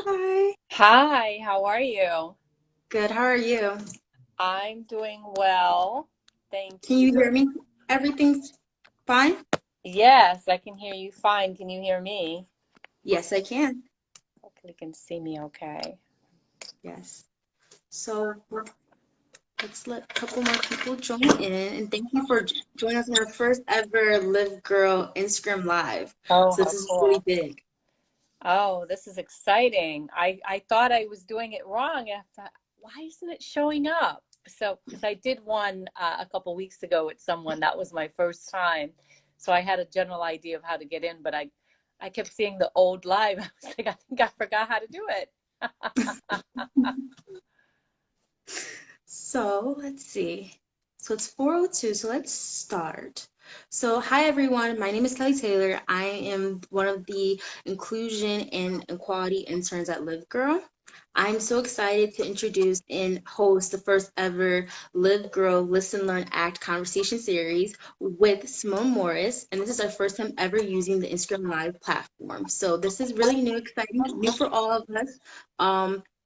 Hi. Hi, how are you? Good. How are you? I'm doing well. Thank Can you. you hear me? Everything's fine? Yes, I can hear you fine. Can you hear me? Yes, I can. Hopefully you can see me okay. Yes. So let's let a couple more people join in. And thank you for joining us on our first ever Live Girl Instagram Live. Oh, So how this is really cool. big. Oh, this is exciting. I thought I was doing it wrong. I thought, why isn't it showing up? So, because I did one a couple weeks ago with someone, that was my first time. So I had a general idea of how to get in, but I kept seeing the old live. I was like, I think I forgot how to do it. So let's see. So it's 4:02, so let's start. So hi everyone, my name is Kelly Taylor. I am one of the inclusion and equality interns at Live Girl. I'm so excited to introduce and host the first ever Live Girl Listen, Learn, Act conversation series with Simone Morris. And this is our first time ever using the Instagram Live platform. So this is really new, exciting, new for all of us.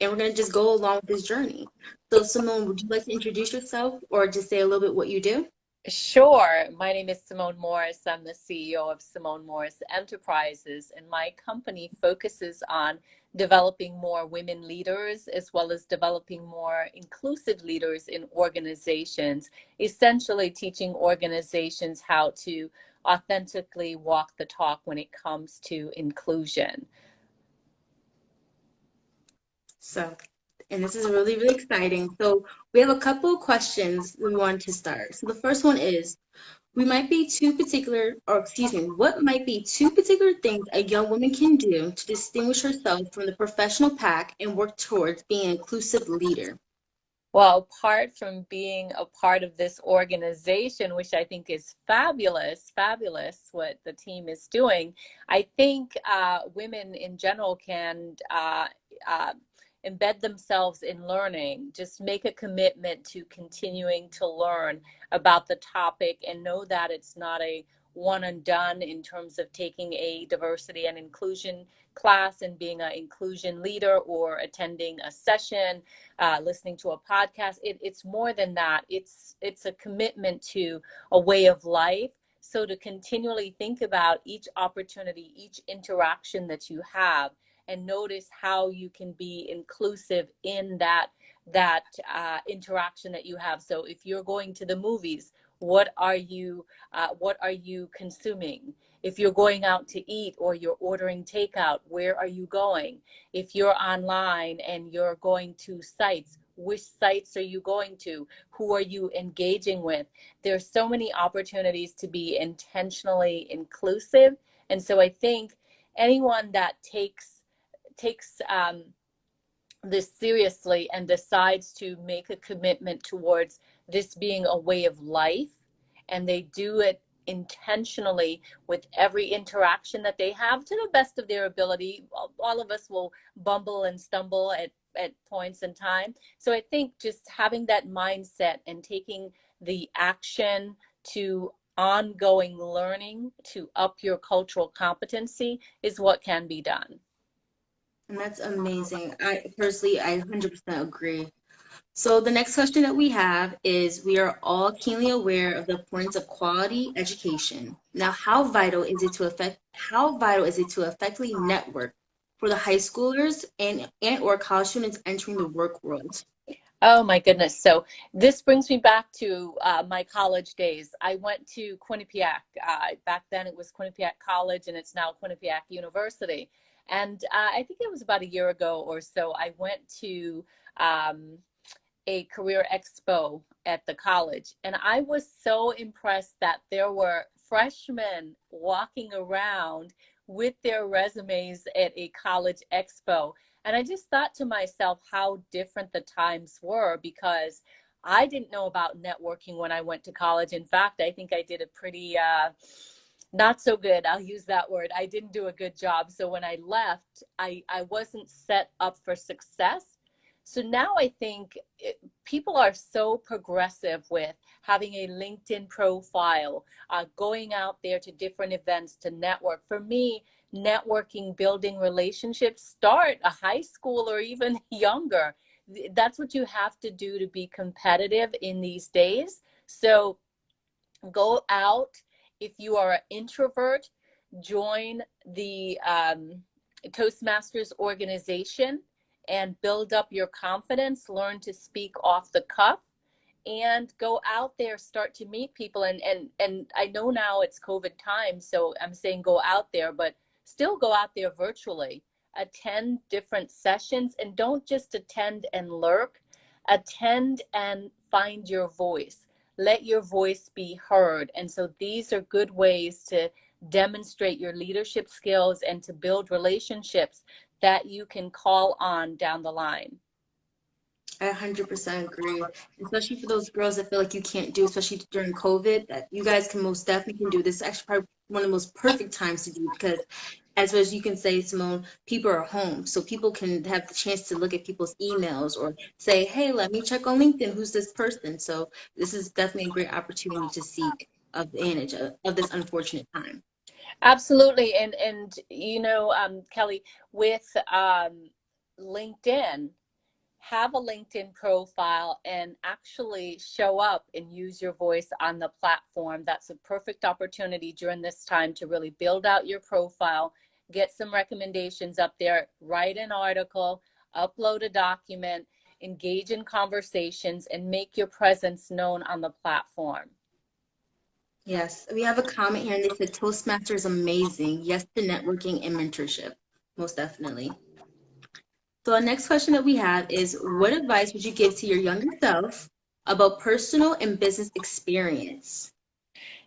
And we're going to just go along with this journey. So, Simone, would you like to introduce yourself or just say a little bit what you do? Sure. My name is Simone Morris. I'm the CEO of Simone Morris Enterprises, and my company focuses on developing more women leaders as well as developing more inclusive leaders in organizations, essentially teaching organizations how to authentically walk the talk when it comes to inclusion. So, and this is really, really exciting. So, we have a couple of questions we want to start. So, the first one is what might be two particular things a young woman can do to distinguish herself from the professional pack and work towards being an inclusive leader? Well, apart from being a part of this organization, which I think is fabulous, fabulous what the team is doing, I think women in general can uh, embed themselves in learning, just make a commitment to continuing to learn about the topic and know that it's not a one and done in terms of taking a diversity and inclusion class and being an inclusion leader or attending a session, listening to a podcast. It's more than that. It's a commitment to a way of life. So to continually think about each opportunity, each interaction that you have, and notice how you can be inclusive in that interaction that you have. So if you're going to the movies, what are you consuming? If you're going out to eat or you're ordering takeout, where are you going? If you're online and you're going to sites, which sites are you going to? Who are you engaging with? There's so many opportunities to be intentionally inclusive. And so I think anyone that takes this seriously and decides to make a commitment towards this being a way of life, and they do it intentionally with every interaction that they have to the best of their ability. All of us will bumble and stumble at points in time. So I think just having that mindset and taking the action to ongoing learning to up your cultural competency is what can be done. And that's amazing. I 100% agree. So the next question that we have is we are all keenly aware of the importance of quality education. Now, how vital is it to effectively network for the high schoolers and or college students entering the work world? Oh my goodness. So this brings me back to my college days. I went to Quinnipiac. Back then it was Quinnipiac College and it's now Quinnipiac University. And I think it was about a year ago or so, I went to um, a career expo at the college. And I was so impressed that there were freshmen walking around with their resumes at a college expo. And I just thought to myself how different the times were because I didn't know about networking when I went to college. In fact, I think I did a pretty not so good. I'll use that word. I didn't do a good job. So when I left, I wasn't set up for success. So now I think people are so progressive with having a LinkedIn profile, going out there to different events to network. For me, networking, building relationships, start a high school or even younger. That's what you have to do to be competitive in these days. So go out. If you are an introvert, join the Toastmasters organization and build up your confidence, learn to speak off the cuff, and go out there, start to meet people. And I know now it's COVID time, so I'm saying go out there, but still go out there virtually. Attend different sessions, and don't just attend and lurk. Attend and find your voice. Let your voice be heard. And so these are good ways to demonstrate your leadership skills and to build relationships that you can call on down the line. I 100% agree. Especially for those girls that feel like you can't do, especially during COVID, that you guys can most definitely can do. This is actually probably one of the most perfect times to do because, as you can say, Simone, people are home. So people can have the chance to look at people's emails or say, hey, let me check on LinkedIn. Who's this person? So this is definitely a great opportunity to seek advantage of this unfortunate time. Absolutely. And Kelly, with LinkedIn, have a LinkedIn profile and actually show up and use your voice on the platform. That's a perfect opportunity during this time to really build out your profile, get some recommendations up there, write an article, upload a document, engage in conversations, and make your presence known on the platform. Yes, we have a comment here and they said Toastmaster is amazing. Yes to networking and mentorship. Most definitely. So our next question that we have is, what advice would you give to your younger self about personal and business experience?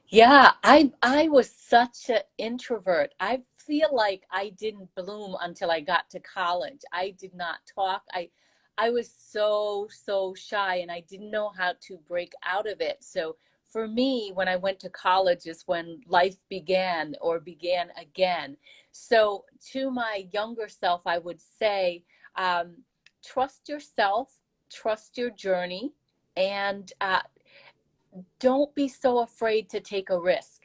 Yeah, I was such an introvert. I feel like I didn't bloom until I got to college. I did not talk. I was so shy and I didn't know how to break out of it. So for me, when I went to college is when life began or began again. So to my younger self, I would say, trust yourself, trust your journey, and don't be so afraid to take a risk.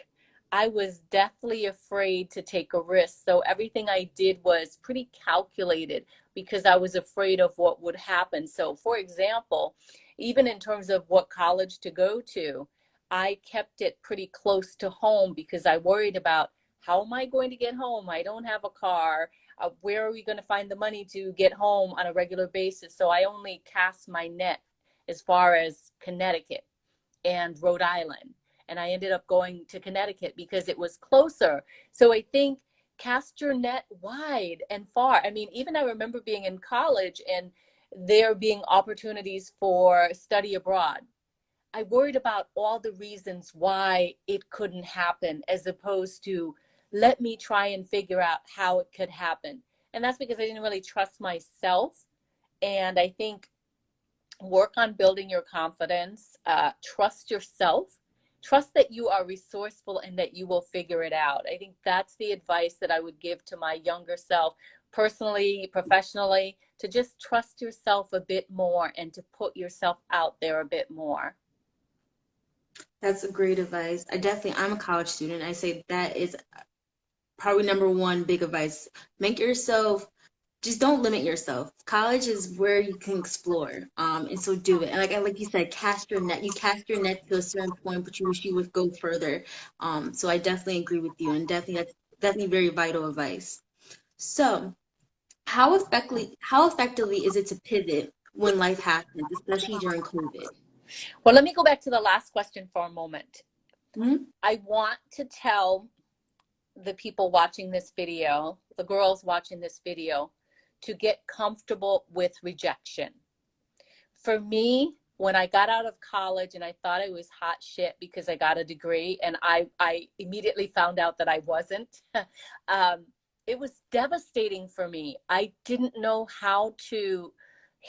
I was deathly afraid to take a risk. So everything I did was pretty calculated because I was afraid of what would happen. So, for example, even in terms of what college to go to, I kept it pretty close to home because I worried about how am I going to get home? I don't have a car. Where are we going to find the money to get home on a regular basis? So I only cast my net as far as Connecticut and Rhode Island. And I ended up going to Connecticut because it was closer. So I think cast your net wide and far. I mean, even I remember being in college and there being opportunities for study abroad. I worried about all the reasons why it couldn't happen as opposed to let me try and figure out how it could happen. And that's because I didn't really trust myself. And I think work on building your confidence, trust yourself, trust that you are resourceful and that you will figure it out. I think that's the advice that I would give to my younger self, personally, professionally, to just trust yourself a bit more and to put yourself out there a bit more. That's a great advice. I'm a college student. I say that is probably number one big advice. Make yourself, just don't limit yourself. College is where you can explore. And so do it. And like you said, cast your net. You cast your net to a certain point, but you wish you would go further. So I definitely agree with you, and definitely that's definitely very vital advice. So how effectively is it to pivot when life happens, especially during COVID? Well, let me go back to the last question for a moment. Mhm. I want to tell the people watching this video, the girls watching this video, to get comfortable with rejection. For me, when I got out of college and I thought I was hot shit because I got a degree and I immediately found out that I wasn't, it was devastating for me. I didn't know how to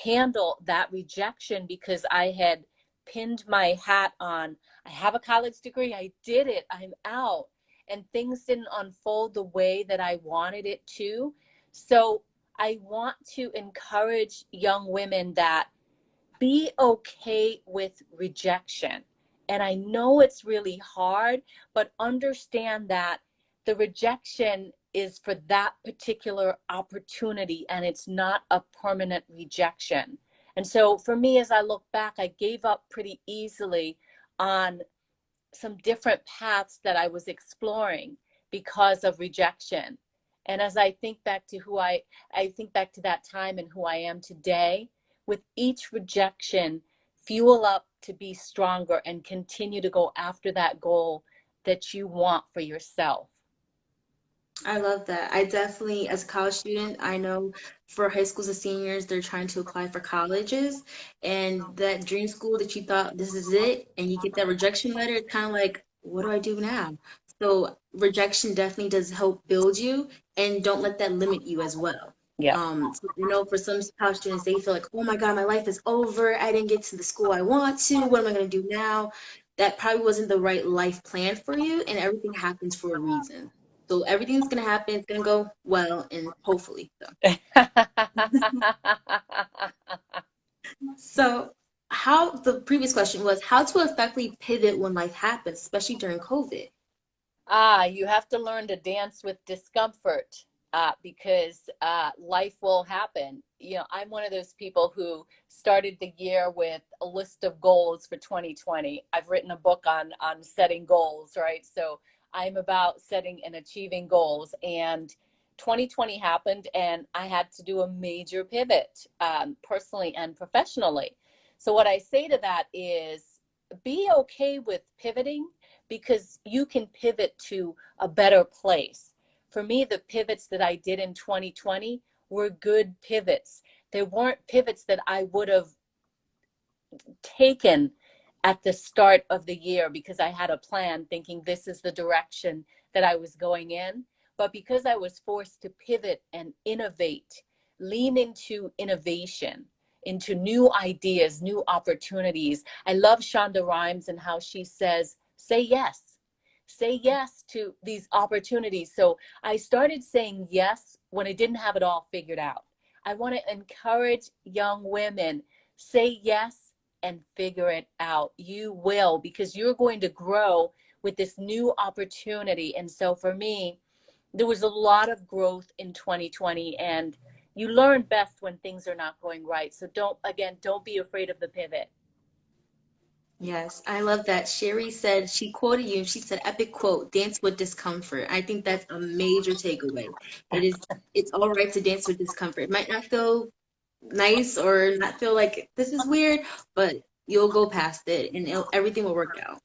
handle that rejection because I had pinned my hat on, I have a college degree, I did it, I'm out. And things didn't unfold the way that I wanted it to. So I want to encourage young women that be okay with rejection. And I know it's really hard, but understand that the rejection is for that particular opportunity, and it's not a permanent rejection. And so for me, as I look back, I gave up pretty easily on some different paths that I was exploring because of rejection. And as I think back to I think back to that time and who I am today, with each rejection, fuel up to be stronger and continue to go after that goal that you want for yourself. I love that. I definitely, as a college student, I know for high schools and seniors, they're trying to apply for colleges, and that dream school that you thought this is it, and you get that rejection letter, it's kind of like, what do I do now? So rejection definitely does help build you, and don't let that limit you as well. Yeah. So, for some college students, they feel like, oh my God, my life is over. I didn't get to the school I want to. What am I going to do now? That probably wasn't the right life plan for you, and everything happens for a reason. So everything's gonna happen. It's gonna go well, and hopefully so. So, how the previous question was how to effectively pivot when life happens, especially during COVID. You have to learn to dance with discomfort because life will happen. I'm one of those people who started the year with a list of goals for 2020. I've written a book on setting goals, right? So I'm about setting and achieving goals. And 2020 happened, and I had to do a major pivot personally and professionally. So what I say to that is be okay with pivoting because you can pivot to a better place. For me, the pivots that I did in 2020 were good pivots. They weren't pivots that I would have taken at the start of the year because I had a plan thinking this is the direction that I was going in. But because I was forced to pivot and innovate, lean into innovation, into new ideas, new opportunities. I love Shonda Rhimes and how she says, say yes. Say yes to these opportunities. So I started saying yes when I didn't have it all figured out. I want to encourage young women, say yes and figure it out. You will, because you're going to grow with this new opportunity. And so for me, there was a lot of growth in 2020, and you learn best when things are not going right. So don't be afraid of the pivot. Yes, I love that. Sherry said she quoted you. She said, "Epic quote: Dance with discomfort." I think that's a major takeaway. It's all right to dance with discomfort. It might not feel nice or not feel like this is weird, but you'll go past it, and everything will work out.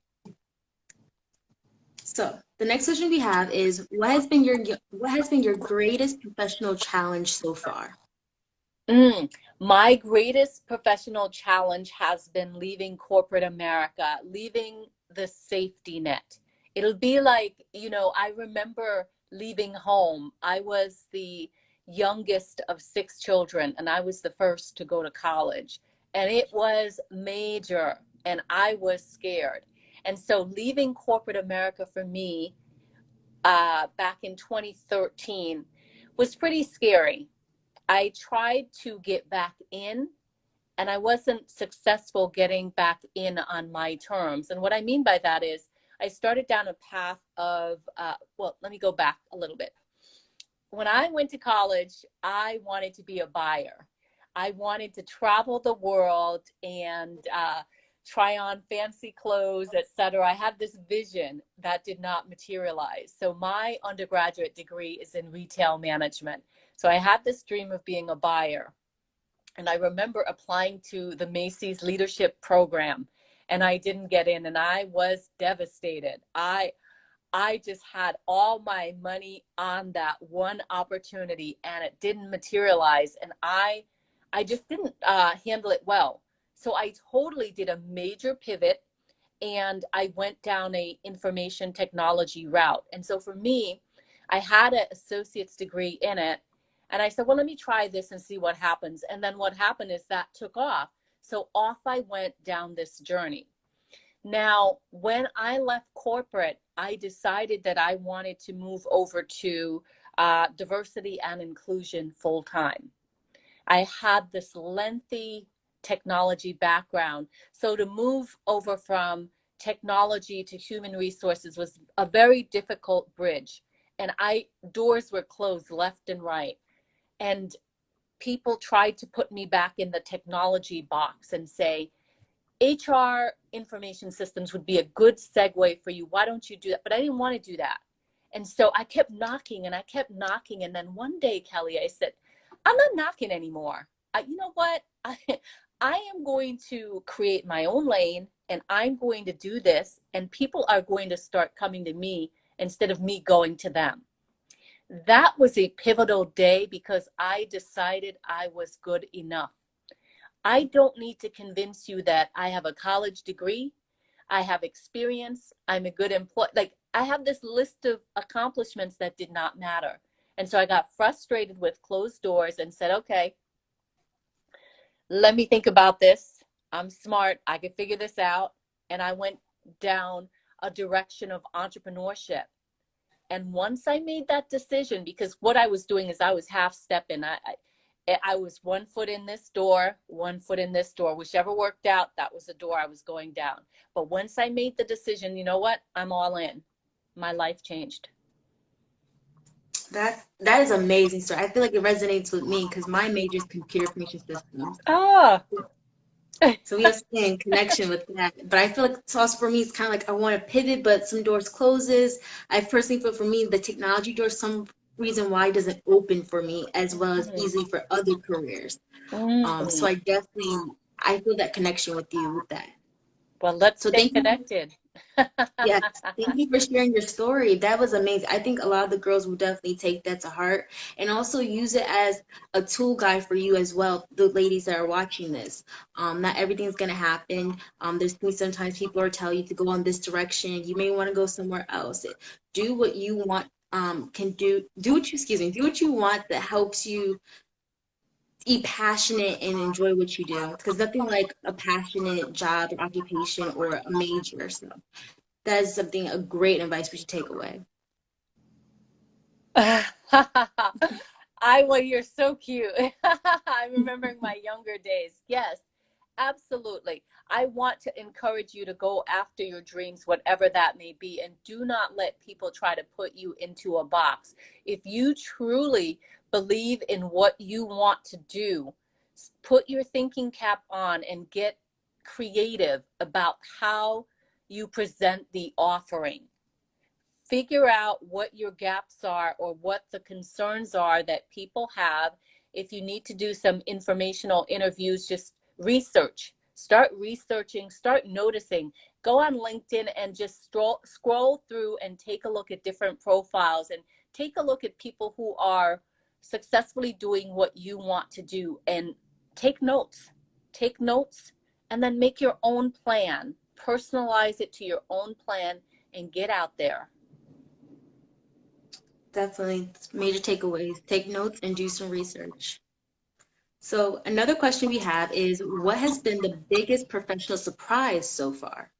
So the next question we have is, what has been your greatest professional challenge so far? My greatest professional challenge has been leaving corporate America, leaving the safety net. It'll be like, I remember leaving home. I was the youngest of six children, and I was the first to go to college. And it was major, and I was scared. And so leaving corporate America for me back in 2013 was pretty scary. I tried to get back in, and I wasn't successful getting back in on my terms. And what I mean by that is I started down a path of, let me go back a little bit. When I went to college, I wanted to be a buyer. I wanted to travel the world and try on fancy clothes, etc. I had this vision that did not materialize. So my undergraduate degree is in retail management. So I had this dream of being a buyer. And I remember applying to the Macy's leadership program, and I didn't get in, and I was devastated. I just had all my money on that one opportunity, and it didn't materialize, and I just didn't handle it well. So I totally did a major pivot, and I went down a information technology route. And so for me, I had an associate's degree in it, and I said, well, let me try this and see what happens. And then what happened is that took off. So off I went down this journey. Now, when I left corporate, I decided that I wanted to move over to diversity and inclusion full time. I had this lengthy technology background. So to move over from technology to human resources was a very difficult bridge. and doors were closed left and right. And people tried to put me back in the technology box and say, HR information systems would be a good segue for you. Why don't you do that? But I didn't want to do that. And so I kept knocking and I kept knocking. And then one day, Kelly, I said, I'm not knocking anymore. You know what? I am going to create my own lane and I'm going to do this. And people are going to start coming to me instead of me going to them. That was a pivotal day because I decided I was good enough. I don't need to convince you that I have a college degree, I have experience, I'm a good employee. Like, I have this list of accomplishments that did not matter. And so I got frustrated with closed doors and said, okay, let me think about this. I'm smart. I can figure this out. And I went down a direction of entrepreneurship. And once I made that decision, because what I was doing is I was half stepping. I was 1 foot in this door, 1 foot in this door. Whichever worked out, that was the door I was going down. But once I made the decision, you know what? I'm all in. My life changed. That is amazing, sir. I feel like it resonates with me because my major is computer information systems. Ah. So we have same connection with that. But I feel like it's also for me, it's kind of like I want to pivot, but some doors closes. I personally feel for me, the technology door, some reason why doesn't open for me as well as easily for other careers. So Mm. I feel that connection with you with that. Well, let's So stay thank you. connected. Yes, thank you for sharing your story. That was amazing. I think a lot of the girls will definitely take that to heart and also use it as a tool guide for you as well, the ladies that are watching this. Not everything's gonna happen. There's gonna be sometimes people are telling you to go on this direction. You may want to go somewhere else. Do what you want. Can do what you excuse me. Do what you want that helps you be passionate and enjoy what you do. Because nothing like a passionate job or occupation or a major. So that is something a great advice we should take away. Well, you're so cute. I'm remembering my younger days. Yes, absolutely. I want to encourage you to go after your dreams, whatever that may be, and do not let people try to put you into a box. If you truly believe in what you want to do, put your thinking cap on and get creative about how you present the offering. Figure out what your gaps are or what the concerns are that people have. If you need to do some informational interviews, just start researching, start noticing. Go on LinkedIn and just scroll through and take a look at different profiles and take a look at people who are successfully doing what you want to do, and take notes. Take notes and then make your own plan. Personalize it to your own plan and get out there. Definitely major takeaways. Take notes and do some research. So another question we have is, what has been the biggest professional surprise so far?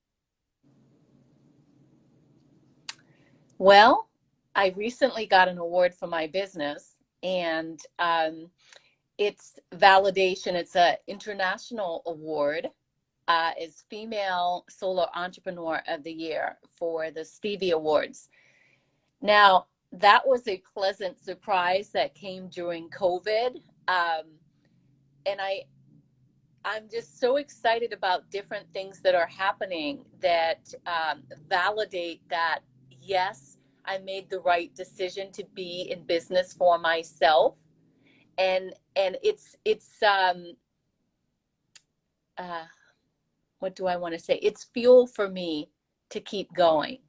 Well, I recently got an award for my business, and it's validation. It's an international award. It's Female Solar Entrepreneur of the Year for the Stevie Awards. Now, that was a pleasant surprise that came during COVID. And I'm just so excited about different things that are happening that validate that, yes, I made the right decision to be in business for myself. And it's uh, what do I want to say? It's fuel for me to keep going.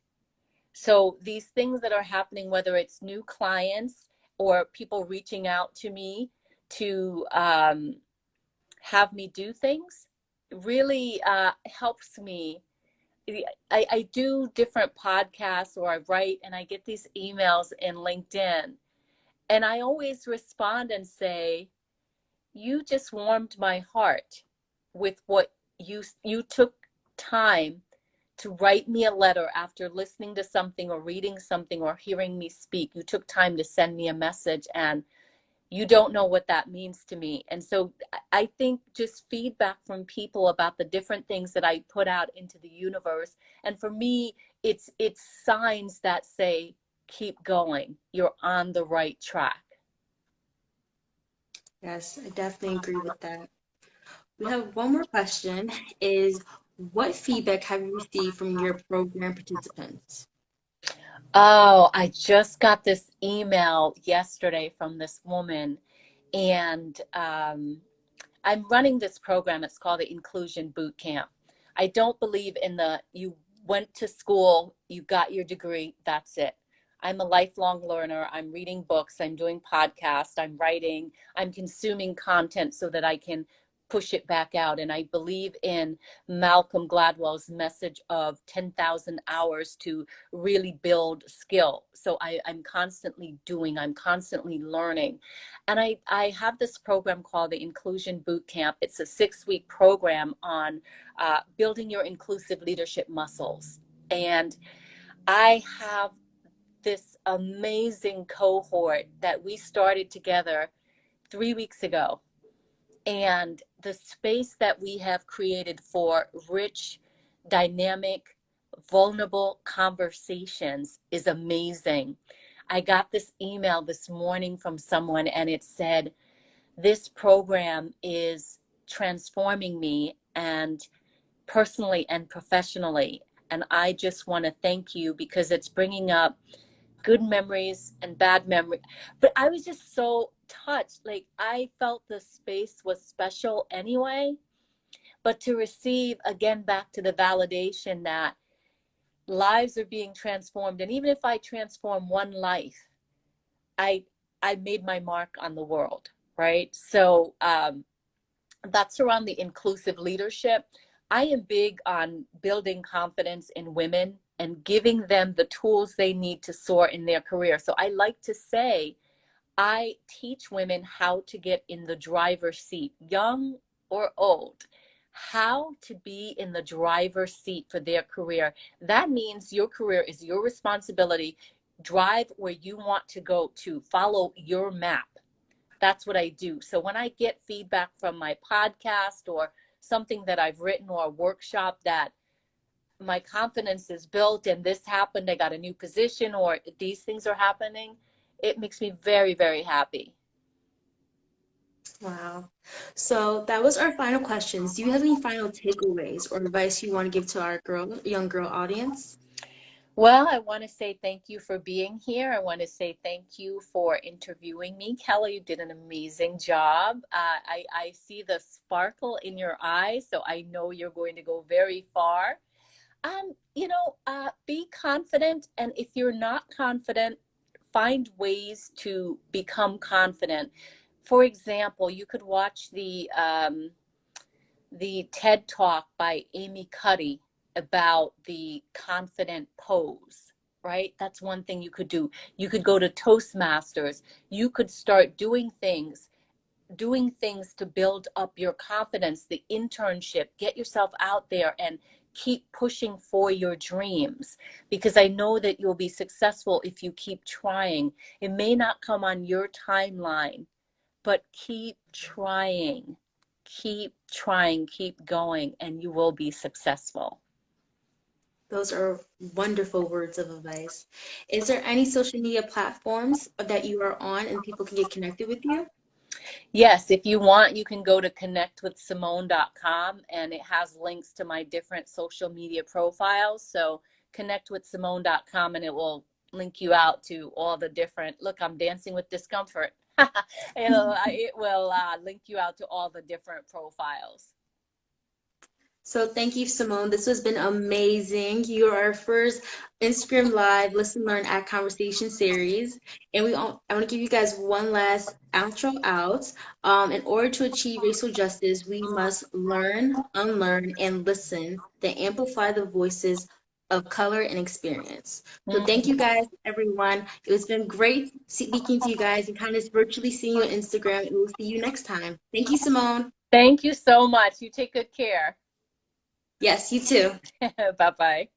So these things that are happening, whether it's new clients or people reaching out to me to have me do things, really helps me. I do different podcasts or I write and I get these emails in LinkedIn, and I always respond and say, you just warmed my heart with what you took time to write me a letter after listening to something or reading something or hearing me speak. You took time to send me a message, and you don't know what that means to me. And so I think just feedback from people about the different things that I put out into the universe. And for me, it's signs that say, keep going. You're on the right track. Yes, I definitely agree with that. We have one more question is what feedback have you received from your program participants? Oh, I just got this email yesterday from this woman, and I'm running this program. It's called the Inclusion Boot Camp. I don't believe in the you went to school, you got your degree, that's it. I'm a lifelong learner. I'm reading books, I'm doing podcasts, I'm writing, I'm consuming content so that I can push it back out. And I believe in Malcolm Gladwell's message of 10,000 hours to really build skill. So I'm constantly doing, I'm constantly learning. And I have this program called the Inclusion Boot Camp. It's a 6-week program on building your inclusive leadership muscles. And I have this amazing cohort that we started together 3 weeks ago. And the space that we have created for rich, dynamic, vulnerable conversations is amazing. I got this email this morning from someone, and it said, this program is transforming me and personally and professionally. And I just want to thank you because it's bringing up good memories and bad memories. But I was just so touched. Like, I felt the space was special anyway. But to receive again back to the validation that lives are being transformed. And even if I transform one life, I I made my mark on the world, right? So that's around the inclusive leadership. I am big on building confidence in women and giving them the tools they need to soar in their career. So I like to say, I teach women how to get in the driver's seat, young or old, how to be in the driver's seat for their career. That means your career is your responsibility. Drive where you want to go to, follow your map. That's what I do. So when I get feedback from my podcast or something that I've written or a workshop that my confidence is built and this happened, I got a new position or these things are happening, it makes me very, very happy. Wow. So that was our final questions. Do you have any final takeaways or advice you want to give to our young girl audience? Well, I want to say thank you for being here. I want to say thank you for interviewing me. Kelly, you did an amazing job. I see the sparkle in your eyes, so I know you're going to go very far. Be confident. And if you're not confident, find ways to become confident. For example, you could watch the TED Talk by Amy Cuddy about the confident pose, right? That's one thing you could do. You could go to Toastmasters. You could start doing things to build up your confidence, the internship, get yourself out there and keep pushing for your dreams, because I know that you'll be successful if you keep trying. It may not come on your timeline, but keep trying, keep going, and you will be successful. Those are wonderful words of advice. Is there any social media platforms that you are on and people can get connected with you? Yes, if you want, you can go to connectwithsimone.com and it has links to my different social media profiles. So connectwithsimone.com and it will link you out to all the different, look, I'm dancing with discomfort. It will link you out to all the different profiles. So thank you, Simone. This has been amazing. You are our first Instagram Live Listen, Learn, Act Conversation series. And I want to give you guys one last outro out. In order to achieve racial justice, we must learn, unlearn, and listen to amplify the voices of color and experience. So thank you Mm. guys, everyone. It's been great speaking to you guys and kind of virtually seeing you on Instagram. And we'll see you next time. Thank you, Simone. Thank you so much. You take good care. Yes, you too. Bye bye.